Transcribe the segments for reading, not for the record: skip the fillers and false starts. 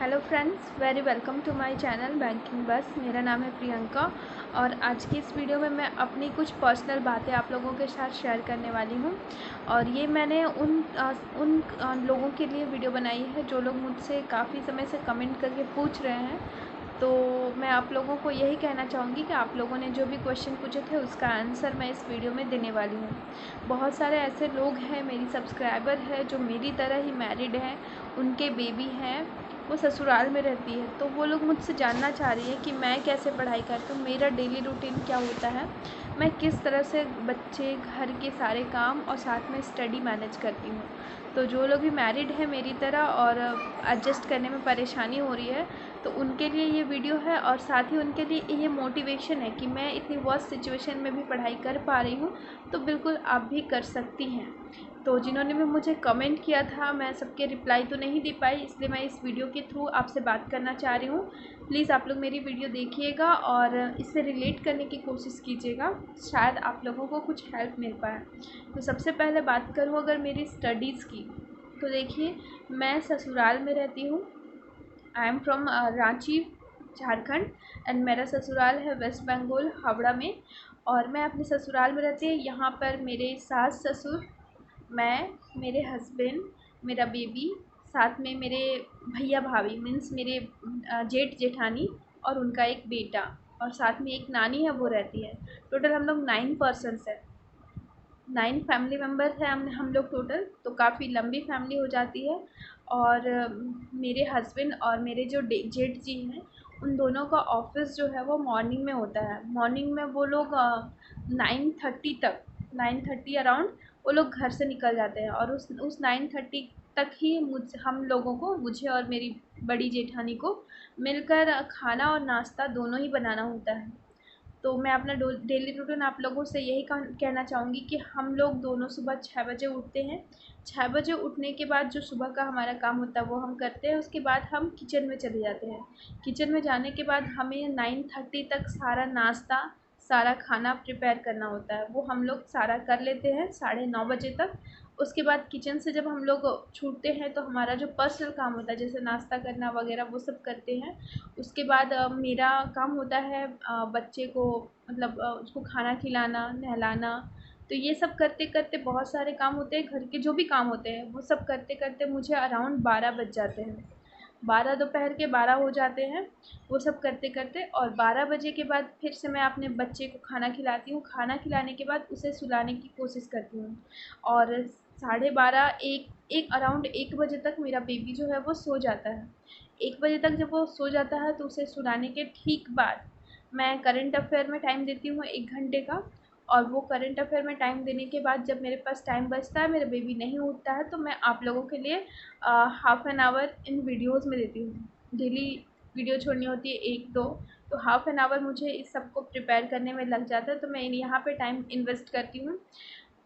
Hello friends, very welcome to my channel banking बस। मेरा नाम है प्रियंका और आज की इस वीडियो में मैं अपनी कुछ पर्सनल बातें आप लोगों के साथ शेयर करने वाली हूँ। और ये मैंने उन लोगों के लिए वीडियो बनाई है जो लोग मुझसे काफ़ी समय से कमेंट करके पूछ रहे हैं। तो मैं आप लोगों को यही कहना चाहूँगी कि आप लोगों ने जो भी क्वेश्चन पूछे थे उसका आंसर मैं इस वीडियो में देने वाली हूँ। बहुत सारे ऐसे लोग हैं, मेरी सब्सक्राइबर है, जो मेरी तरह ही मैरिड हैं, उनके बेबी हैं, वो ससुराल में रहती है। तो वो लोग मुझसे जानना चाह रही है कि मैं कैसे पढ़ाई करती हूँ, मेरा डेली रूटीन क्या होता है, मैं किस तरह से बच्चे, घर के सारे काम और साथ में स्टडी मैनेज करती हूँ। तो जो लोग भी मैरिड हैं मेरी तरह और एडजस्ट करने में परेशानी हो रही है, तो उनके लिए ये वीडियो है। और साथ ही उनके लिए ये मोटिवेशन है कि मैं इतनी वर्स्ट सिचुएशन में भी पढ़ाई कर पा रही हूँ, तो बिल्कुल आप भी कर सकती हैं। तो जिन्होंने भी मुझे कमेंट किया था, मैं सबके रिप्लाई तो नहीं दे पाई, इसलिए मैं इस वीडियो के थ्रू आपसे बात करना चाह रही हूँ। प्लीज़ आप लोग मेरी वीडियो देखिएगा और इससे रिलेट करने की कोशिश कीजिएगा, शायद आप लोगों को कुछ हेल्प मिल पाए। तो सबसे पहले बात करूँ अगर मेरी स्टडीज़ की, तो देखिए, मैं ससुराल में रहती हूँ। I am from Ranchi, Jharkhand, and मेरा ससुराल है वेस्ट बंगाल, हावड़ा में। और मैं अपने ससुराल में रहती हूँ। यहाँ पर मेरे सास ससुर, मैं, मेरे हस्बैंड, मेरा बेबी, साथ में मेरे भैया भाभी मीन्स मेरे जेठ जेठानी और उनका एक बेटा, और साथ में एक नानी है, वो रहती है। टोटल हम लोग 9 पर्सन्स हैं, 9 फैमिली मेम्बर्स हैं हम लोग टोटल। तो काफ़ी लंबी फैमिली हो जाती है। और मेरे हस्बैंड और मेरे जो जेठ जी हैं, उन दोनों का ऑफिस जो है वो मॉर्निंग में होता है। मॉर्निंग में वो लोग 9:30 तक, 9:30 अराउंड वो लोग घर से निकल जाते हैं। और उस 9:30 तक ही हम लोगों को, मुझे और मेरी बड़ी जेठानी को मिलकर खाना और नाश्ता दोनों ही बनाना होता है। तो मैं अपना डेली रूटीन आप लोगों से यही कहना चाहूँगी कि हम लोग दोनों सुबह 6 बजे उठते हैं। 6 बजे उठने के बाद जो सुबह का हमारा काम होता है वो हम करते हैं। उसके बाद हम किचन में चले जाते हैं। किचन में जाने के बाद हमें 9:30 तक सारा नाश्ता, सारा खाना प्रिपेयर करना होता है। वो हम लोग सारा कर लेते हैं 9:30 बजे तक। उसके बाद किचन से जब हम लोग छूटते हैं तो हमारा जो पर्सनल काम होता है, जैसे नाश्ता करना वगैरह, वो सब करते हैं। उसके बाद मेरा काम होता है बच्चे को, मतलब उसको खाना खिलाना, नहलाना। तो ये सब करते करते बहुत सारे काम होते हैं, घर के जो भी काम होते हैं वो सब करते करते मुझे अराउंड 12 बज जाते हैं। 12, दोपहर के 12 हो जाते हैं वो सब करते करते। और 12 बजे के बाद फिर से मैं अपने बच्चे को खाना खिलाती हूँ। खाना खिलाने के बाद उसे सुलाने की कोशिश करती हूँ। और 12:30, एक अराउंड 1 बजे तक मेरा बेबी जो है वो सो जाता है। 1 बजे तक जब वो सो जाता है तो उसे सुलाने के ठीक बाद मैं करंट अफेयर में टाइम देती हूँ 1 घंटे का। और वो करंट अफेयर में टाइम देने के बाद जब मेरे पास टाइम बचता है, मेरा बेबी नहीं उठता है, तो मैं आप लोगों के लिए half an hour in videos में देती हूँ। डेली वीडियो छोड़नी होती है 1-2, तो हाफ़ एन आवर मुझे इस सब को प्रिपेयर करने में लग जाता है। तो मैं यहाँ पे टाइम इन्वेस्ट करती हूँ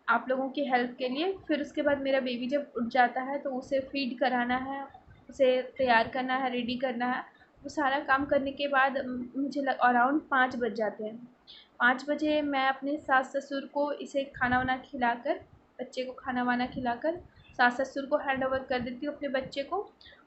आप लोगों की हेल्प के लिए। फिर उसके बाद मेरा बेबी जब उठ जाता है तो उसे फ़ीड कराना है, उसे तैयार करना है, रेडी करना है। वो सारा काम करने के बाद मुझे अराउंड 5 बज जाते हैं। 5 बजे मैं अपने सास-ससुर को इसे खाना-वाना खिलाकर, बच्चे को खाना-वाना खिलाकर सास-ससुर को हैंड ओवर कर देती हूँ अपने बच्चे को,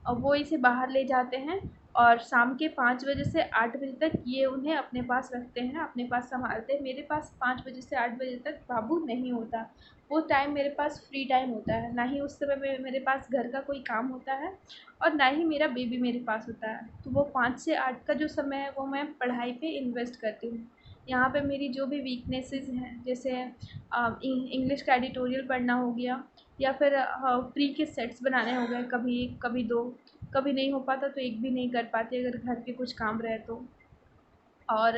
और वो इसे बाहर ले जाते हैं। और शाम के 5 बजे से 8 बजे तक ये उन्हें अपने पास रखते हैं, अपने पास सँभालते हैं। मेरे पास 5 बजे से 8 बजे तक बाबू नहीं होता। वो टाइम मेरे पास फ्री टाइम होता है, ना ही उस समय में मेरे पास घर का कोई काम होता है और ना ही मेरा बेबी मेरे पास होता है। तो वो 5 से 8 का जो समय है वो मैं पढ़ाई पे इन्वेस्ट करती हूँ। यहाँ पे मेरी जो भी वीकनेसेस हैं, जैसे इंग्लिश का एडिटोरियल पढ़ना हो गया, या फिर प्री के सेट्स बनाने हो गए, कभी 1 कभी 2, कभी नहीं हो पाता तो 1 भी नहीं कर पाती अगर घर के कुछ काम रहे तो। और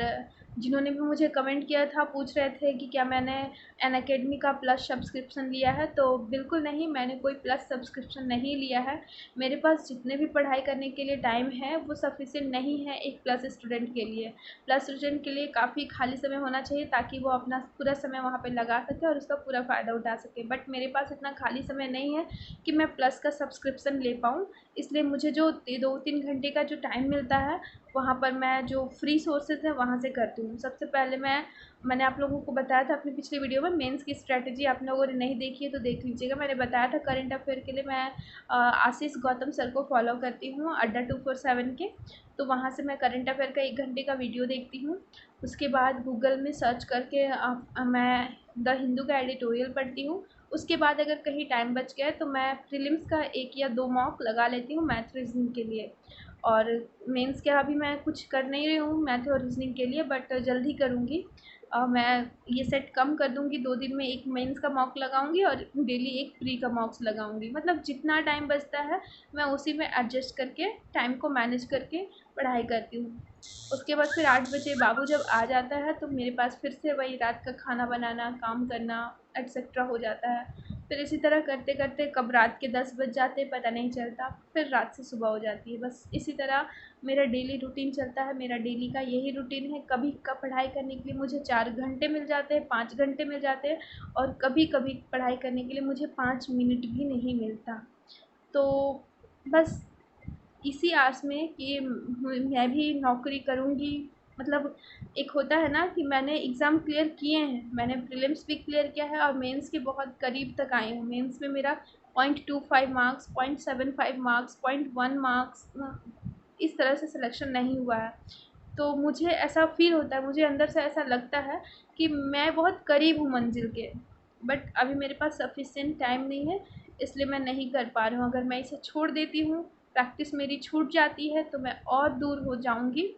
जिन्होंने भी मुझे कमेंट किया था, पूछ रहे थे कि क्या मैंने अनअकैडमी का प्लस सब्सक्रिप्शन लिया है, तो बिल्कुल नहीं, मैंने कोई प्लस सब्सक्रिप्शन नहीं लिया है। मेरे पास जितने भी पढ़ाई करने के लिए टाइम है वो सफिशिएंट नहीं है एक प्लस स्टूडेंट के लिए। प्लस स्टूडेंट के लिए काफ़ी खाली समय होना चाहिए ताकि वो अपना पूरा समय वहाँ पे लगा सके और उसका पूरा फ़ायदा उठा सके। बट मेरे पास इतना खाली समय नहीं है कि मैं प्लस का सब्सक्रिप्शन ले पाऊँ। इसलिए मुझे जो 2-3 घंटे का जो टाइम मिलता है, वहाँ पर मैं जो फ्री सोर्सेज सोर्सेज हैं वहाँ से करती हूँ। सबसे पहले मैंने आप लोगों को बताया था अपनी पिछली वीडियो में, मेंस की स्ट्रैटेजी आप लोगों ने नहीं देखी है तो देख लीजिएगा। मैंने बताया था करंट अफेयर के लिए मैं आशीष गौतम सर को फॉलो करती हूँ अड्डा 247 के। तो वहाँ से मैं करंट अफेयर का 1 घंटे का वीडियो देखती हूँ। उसके बाद गूगल में सर्च करके मैं द हिंदू का एडिटोरियल पढ़ती हूँ। उसके बाद अगर कहीं टाइम बच गया तो मैं प्रीलिम्स का 1 या 2 मॉक लगा लेती हूँ मैथ रीजनिंग के लिए। और मेंस के अभी मैं कुछ कर नहीं रही हूँ मैथ और रीजनिंग के लिए, बट जल्दी करूँगी। मैं ये सेट कम कर दूँगी, 2 दिन में 1 मेंस का मॉक लगाऊँगी और डेली 1 प्री का मॉक्स लगाऊँगी। मतलब जितना टाइम बचता है मैं उसी में एडजस्ट करके टाइम को मैनेज करके पढ़ाई करती हूँ। उसके बाद फिर 8 बजे बाबू जब आ जाता है तो मेरे पास फिर से वही रात का खाना बनाना, काम करना एट्सेट्रा हो जाता है। फिर इसी तरह करते करते कब रात के 10 बज जाते पता नहीं चलता, फिर रात से सुबह हो जाती है। बस इसी तरह मेरा डेली रूटीन चलता है। मेरा डेली का यही रूटीन है। कभी कब पढ़ाई करने के लिए मुझे 4 घंटे मिल जाते हैं, 5 घंटे मिल जाते हैं, और कभी कभी पढ़ाई करने के लिए मुझे 5 मिनट भी नहीं मिलता। तो बस इसी आस में कि मैं भी नौकरी करूँगी। मतलब एक होता है ना कि मैंने एग्ज़ाम क्लियर किए हैं, मैंने प्रीलिम्स भी क्लियर किया है और मेंस के बहुत करीब तक आई हूँ। मेंस में मेरा 0.25 मार्क्स, 0.75 मार्क्स, 0.1 मार्क्स इस तरह से सिलेक्शन नहीं हुआ है। तो मुझे ऐसा फ़ील होता है, मुझे अंदर से ऐसा लगता है कि मैं बहुत करीब हूँ मंज़िल के, बट अभी मेरे पास सफिशिएंट टाइम नहीं है, इसलिए मैं नहीं कर पा रही हूँ। अगर मैं इसे छोड़ देती हूँ, प्रैक्टिस मेरी छूट जाती है, तो मैं और दूर हो जाऊँगी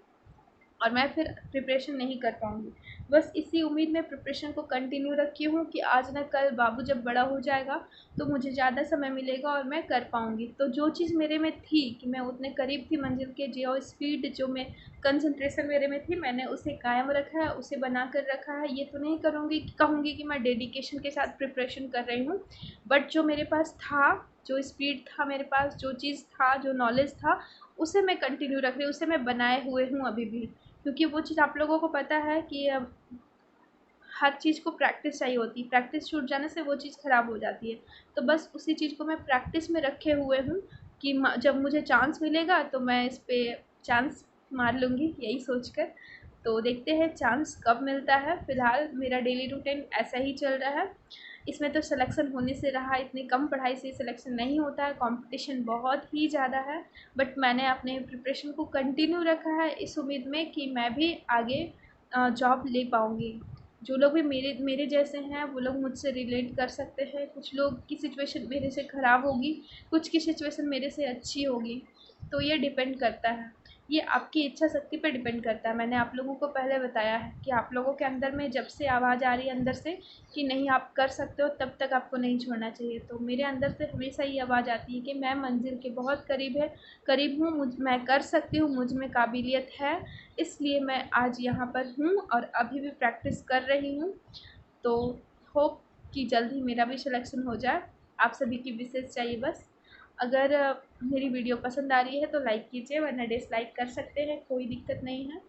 और मैं फिर प्रिपरेशन नहीं कर पाऊँगी। बस इसी उम्मीद में प्रिपरेशन को कंटिन्यू रखी हूँ कि आज ना कल बाबू जब बड़ा हो जाएगा तो मुझे ज़्यादा समय मिलेगा और मैं कर पाऊँगी। तो जो चीज़ मेरे में थी कि मैं उतने करीब थी मंजिल के, जो स्पीड जो मैं कंसंट्रेशन मेरे में थी, मैंने उसे कायम रखा है, उसे बना कर रखा है। ये तो नहीं करूँगी कहूँगी कि मैं डेडिकेशन के साथ प्रिपरेशन कर रही हूँ, बट जो मेरे पास था, जो स्पीड था मेरे पास, जो चीज़ था, जो नॉलेज था, उसे मैं कंटिन्यू रख रही हूँ, उसे मैं बनाए हुए हूँ अभी भी। क्योंकि वो चीज़ आप लोगों को पता है कि हर चीज़ को प्रैक्टिस चाहिए होती है। प्रैक्टिस छूट जाने से वो चीज़ ख़राब हो जाती है। तो बस उसी चीज़ को मैं प्रैक्टिस में रखे हुए हूँ कि जब मुझे चांस मिलेगा तो मैं इस पे चांस मार लूँगी, यही सोचकर। तो देखते हैं चांस कब मिलता है। फ़िलहाल मेरा डेली रूटीन ऐसा ही चल रहा है। इसमें तो सिलेक्शन होने से रहा, इतनी कम पढ़ाई से सिलेक्शन नहीं होता है, कंपटीशन बहुत ही ज़्यादा है। बट मैंने अपने प्रिपरेशन को कंटिन्यू रखा है इस उम्मीद में कि मैं भी आगे जॉब ले पाऊँगी। जो लोग भी मेरे मेरे जैसे हैं वो लोग मुझसे रिलेट कर सकते हैं। कुछ लोग की सिचुएशन मेरे से ख़राब होगी, कुछ की सिचुएशन मेरे से अच्छी होगी। तो ये डिपेंड करता है, ये आपकी इच्छा शक्ति पर डिपेंड करता है। मैंने आप लोगों को पहले बताया है कि आप लोगों के अंदर में जब से आवाज़ आ रही है अंदर से कि नहीं आप कर सकते हो, तब तक आपको नहीं छोड़ना चाहिए। तो मेरे अंदर से हमेशा ये आवाज़ आती है कि मैं मंजिल के बहुत करीब हूँ, मैं कर सकती हूँ, मुझ में काबिलियत है, इसलिए मैं आज यहाँ पर हूँ और अभी भी प्रैक्टिस कर रही हूँ। तो होप कि जल्द ही मेरा भी सिलेक्शन हो जाए। आप सभी की विशेष चाहिए बस। अगर मेरी वीडियो पसंद आ रही है तो लाइक कीजिए, वरना डिसलाइक कर सकते हैं, कोई दिक्कत नहीं है।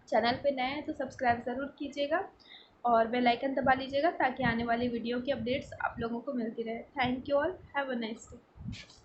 चैनल पे नए हैं तो सब्सक्राइब ज़रूर कीजिएगा और बेल आइकन दबा लीजिएगा ताकि आने वाली वीडियो की अपडेट्स आप लोगों को मिलती रहे। Thank you all, have a nice day.